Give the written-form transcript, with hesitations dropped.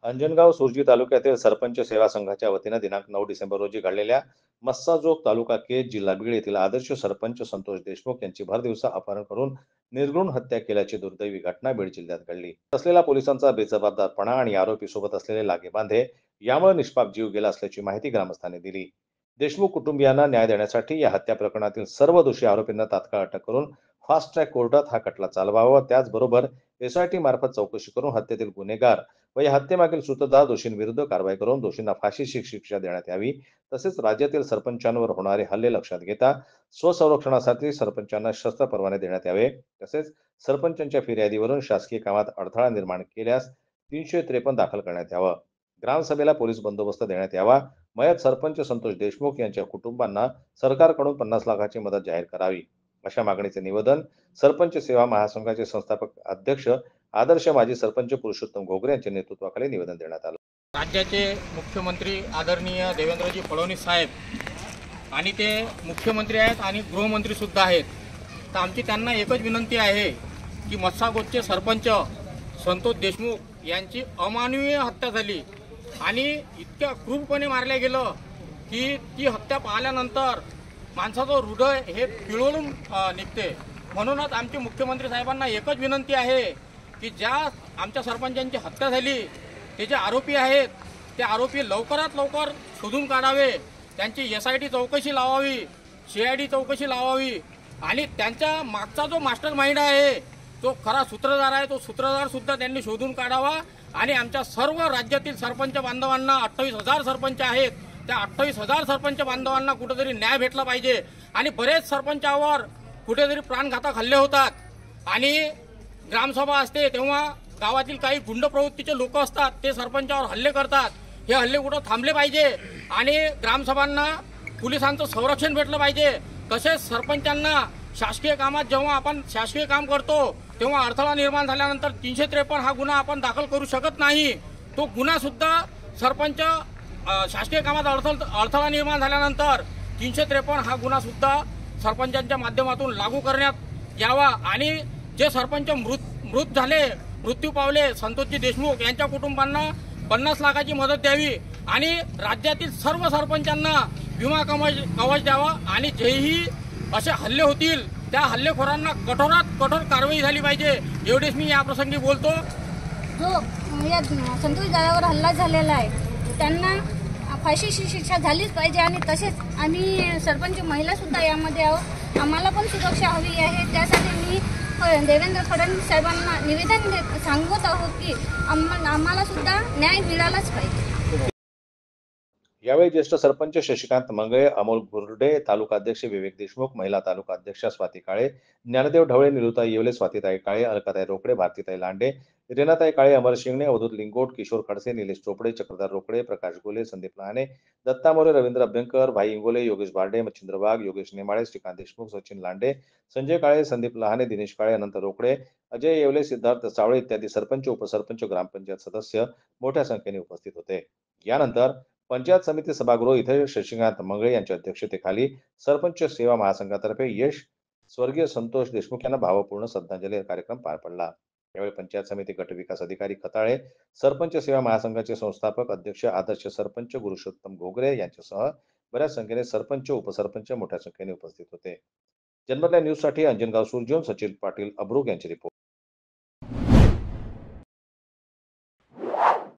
अंजनगाव सुरजी तालुक्यातील सरपंच सेवा संघाच्या वतीनं दिनांक 9 डिसेंबर रोजी घडलेल्या मस्साजोग तालुका केज जिल्हा बीड येथील आदर्श सरपंच संतोष देशमुख यांची भरदिवसा अपहरण करून निर्घृण हत्या केल्याची दुर्दैवी घटना बीड जिल्ह्यात घडली. असलेला पोलिसांचा बेजबाबदारपणा आणि आरोपी सोबत असलेले लागेबांधे यामुळे निष्पाप जीव गेला असल्याची माहिती ग्रामस्थांनी दिली. देशमुख कुटुंबियांना न्याय देण्यासाठी या हत्या प्रकरणातील सर्व दोषी आरोपींना तात्काळ अटक करून फास्ट ट्रॅक कोर्टात हा खटला चालवावा, त्याचबरोबर एसआयटी मार्फत चौकशी करून हत्येतील गुन्हेगार व या हत्येमागील सूत्रधार दोषींविरुद्ध कारवाई करून दोषींना फाशीची शिक्षा देण्यात यावी. तसेच राज्यातील सरपंचांवर होणारे हल्ले लक्षात घेता स्वसंरक्षणासाठी सरपंचांना शस्त्र परवाने देण्यात यावे. तसेच सरपंचांच्या फिर्यादीवरून शासकीय कामात अडथळा निर्माण केल्यास 353 दाखल करण्यात यावं. ग्रामसभेला पोलीस बंदोबस्त देण्यात यावा. मयत सरपंच संतोष देशमुख यांच्या कुटुंबांना सरकारकडून 50 लाखाची मदत जाहीर करावी, अशा मागणीचे निवेदन सरपंच सेवा महासंघाचे संस्थापक अध्यक्ष आदर्श माजी सरपंच पुरुषोत्तम घोगरे यांच्या नेतृत्वाखाली निवेदन देण्यात आलं. राज्याचे मुख्यमंत्री आदरणीय देवेंद्रजी फडणवीस साहेब आणि ते मुख्यमंत्री आहेत आणि गृहमंत्री सुद्धा आहेत. तर आमची त्यांना एकच विनंती आहे की मस्सागोटचे सरपंच संतोष देशमुख यांची अमानवीय हत्या झाली आणि इतक्या क्रूरपणे मारल्या गेलं की ती हत्या पाहिल्यानंतर माणसाचं हृदय हे पिळवून निघते. म्हणूनच आमचे मुख्यमंत्री साहेबांना एकच विनंती आहे की ज्या आमच्या सरपंचांची हत्या झाली ते जे आरोपी आहेत ते आरोपी लवकरात लवकर शोधून काढावे, त्यांची एसआयटी चौकशी लावावी, सीआयडी चौकशी लावावी आणि त्यांच्या मागचा जो मास्टर माइंड आहे, जो खरा सूत्रधार आहे, तो सूत्रधार सुद्धा त्यांनी शोधून काढावा आणि आमच्या सर्व राज्यातील सरपंच बांधवांना 28,000 सरपंच आहेत, त्या 28,000 सरपंच बांधवांना कुठेतरी न्याय भेटला पाहिजे. आणि बरेच सरपंचावर कुठेतरी प्राणघातक हल्ले होतात आणि ग्रामसभा असते तेव्हा गावातील काही गुंड प्रवृत्तीचे लोक असतात, ते सरपंचावर हल्ले करतात. हे हल्ले कुठं थांबले पाहिजे आणि ग्रामसभांना पोलिसांचं संरक्षण भेटलं पाहिजे. तसेच सरपंचांना शासकीय कामात जेव्हा आपण शासकीय काम करतो तेव्हा अडथळा निर्माण झाल्यानंतर 353 हा गुन्हा आपण दाखल करू शकत नाही. तो गुन्हा सुद्धा सरपंच शासकीय कामात अडथळा निर्माण झाल्यानंतर 353 हा गुन्हा सुद्धा सरपंचांच्या माध्यमातून लागू करण्यात यावा आणि जे सरपंच मृत झाले, मृत्यू पावले, संतोषजी देशमुख यांच्या कुटुंबांना 50 लाखाची मदत द्यावी आणि राज्यातील सर्व सरपंचांना विमा कवच द्यावा आणि जेही असे हल्ले होतील त्या हल्लेखोरांना कठोरात कठोर कारवाई झाली पाहिजे, एवढेच मी या प्रसंगी बोलतो. जो या संतोष दादावर हल्ला झालेला आहे त्यांना फाशीची शिक्षा झालीच पाहिजे आणि तसेच आम्ही सरपंच महिला सुद्धा यामध्ये आहोत. आम्हाला पण सुरक्षा हवी आहे. त्यासाठी मी देवेंद्र फडणवीस साहेबांना निवेदन सांगत आहोत की आम्हाला सुद्धा न्याय मिळालाच पाहिजे. यावेळी ज्येष्ठ सरपंच शशिकांत मंगळे, अमोल गुर्डे, तालुका अध्यक्ष विवेक देशमुख, महिला तालुका अध्यक्षा स्वाती काळे, ज्ञानदेव ढवळे, निलुताई येवले, स्वातीताई काळे, अलकाताई रोकडे, भारतीताई लांडे, रेणाताई काळे, अमर शिंगणे, अवधूत लिंगोट, किशोर खडसे, निलेश चोपडे, चक्रधर रोकडे, प्रकाश गोले, संदीप लहाने, दत्ता मोरे, रवींद्र अभ्यंकर, भाई इंगोले, योगेश बारडे, मच्छिंद्र वाघ, योगेश नेमाळे, श्रीकांत देशमुख, सचिन लांडे, संजय काळे, संदीप लहाने, दिनेश काळे, अनंत रोकडे, अजय येवले, सिद्धार्थ सावळे इत्यादी सरपंच, उपसरपंच, ग्रामपंचायत सदस्य मोठ्या संख्येने उपस्थित होते. यानंतर पंचायत समिती सभागृह इथे शशिकांत मंगळे यांच्या अध्यक्षतेखाली सरपंच सेवा महासंघातर्फे यश स्वर्गीय संतोष देशमुख यांना भावपूर्ण श्रद्धांजली कार्यक्रम पार पडला. यावेळी पंचायत समिती गट विकास अधिकारी खताळे, सरपंच सेवा महासंघाचे संस्थापक अध्यक्ष आदर्श सरपंच पुरुषोत्तम घोगरे यांच्यासह बऱ्याच संख्येने सरपंच, उपसरपंच मोठ्या संख्येने उपस्थित होते. जन्मतल्या न्यूज साठी अंजनगाव सुरजीहून सचिन पाटील अब्रुक यांची रिपोर्ट.